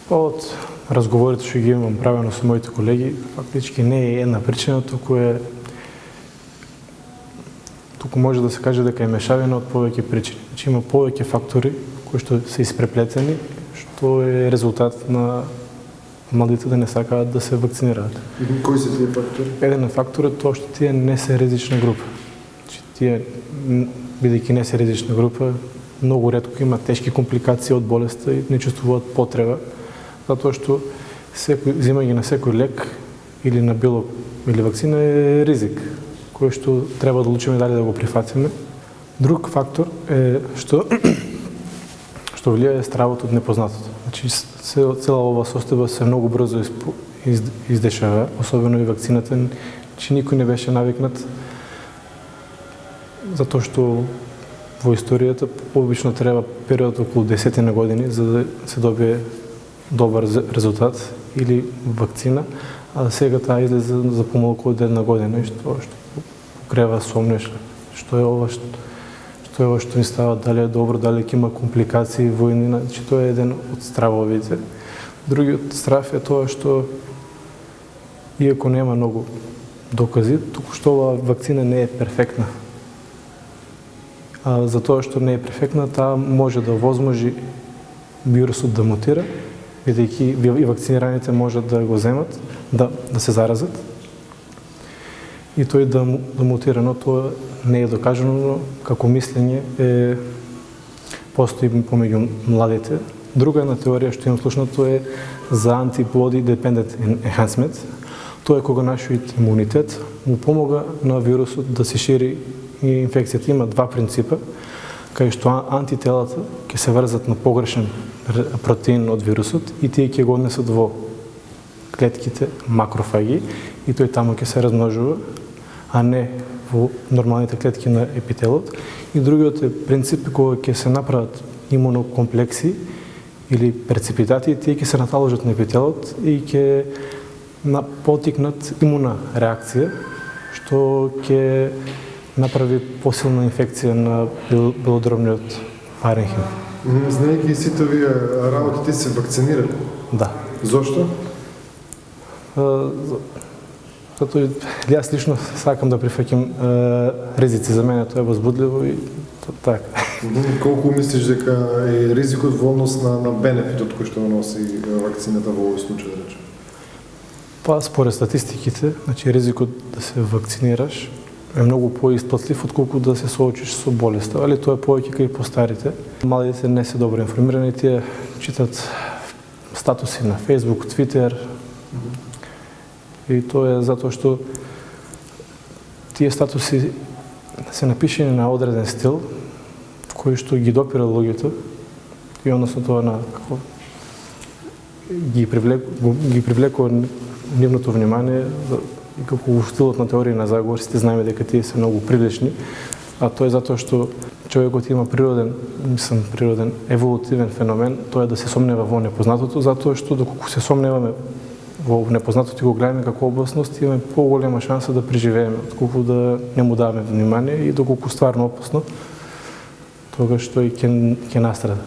Од разговорите што ги имам правено со моите колеги, фактички не е една причина, туку може да се каже дека е мешавина од повеќе причини. Значи има повеќе фактори кои што се испреплетени, што е резултат на младите да не сакаат да се вакцинираат. Кои се тие фактори? Еден фактор е тоа што тие не се ризична група. Значи тие, бидејќи не се ризична група, многу ретко има тешки компликации од болеста и не чувствуваат потреба, затоа што земање на секој лек или на или вакцина е ризик, кој што треба да одлучиме дали да го прифатиме. Друг фактор е што влијае стравот од непознатото. Значи цела ова состојба се многу брзо издешава, особено и вакцината, че никој не беше навикнат, затоа што во историјата обично треба период околу 10 години за да се добие добар резултат или вакцина, а сега таа излезе за помалку од 1 година, и што покрева сомнеш, што е ова што ни става, дали е добро, дали ќе има компликации во иднина, значи тоа е еден од стравовите. Другиот страв е тоа што иако нема многу докази, туку што оваа вакцина не е перфектна. А за тоа што не е перфектна, таа може да овозможи вирусот да мутира, бидејќи и вакцинираните можат да го земат, да се заразат, и тој да мутира, но тоа не е докажано, но како мислење постои помеѓу младите. Друга една теорија што имам слушнато е за antibody dependent enhancement. Тоа е кога нашиот имунитет му помога на вирусот да се шири и инфекцијата. Има два принципа, кај што антителата ќе се врзат на погрешен протеин од вирусот и тие ќе го однесат во клетките макрофаги и тој таму ќе се размножува, а не во нормалните клетки на епителот. И другиот е принцип кога ќе се направат имунокомплекси или преципитати, тие ќе се наталожат на епителот и ќе потикнат имуна реакција, што ќе направи посилна инфекција на белодробниот паренхим. Знаејќи сите овие работи, ти се вакцинирали? Да. Зошто? Затоа јас лично сакам да прифаќам ризици, за мене тоа е возбудливо и така. Колку мислиш дека е ризикот во однос на бенефитот кој што носи вакцината во овој случај, да речем? Па според статистиките, значи ризикот да се вакцинираш е многу поисплатлив отколку да се соочиш со болеста, али тоа е повеќе кај постарите. Младите не се добро информирани, тие читат статуси на Facebook, Twitter, и тоа е затоа што тие статуси се напишени на одреден стил, кој што ги допира луѓето, и односно тоа на како ги привлекува нивното внимание, и како во стилот на теорија на заговор, сите знаеме дека тие се многу прилични, а тоа е затоа што човекот има природен еволутивен феномен, тоа е да се сомнева во непознатото, затоа што доколку се сомневаме во непознатото и го гледаме како опасност, имаме поголема шанса да преживееме, отколку да не му даваме внимание и доколку стварно опасно, тогаш тој ќе настрада.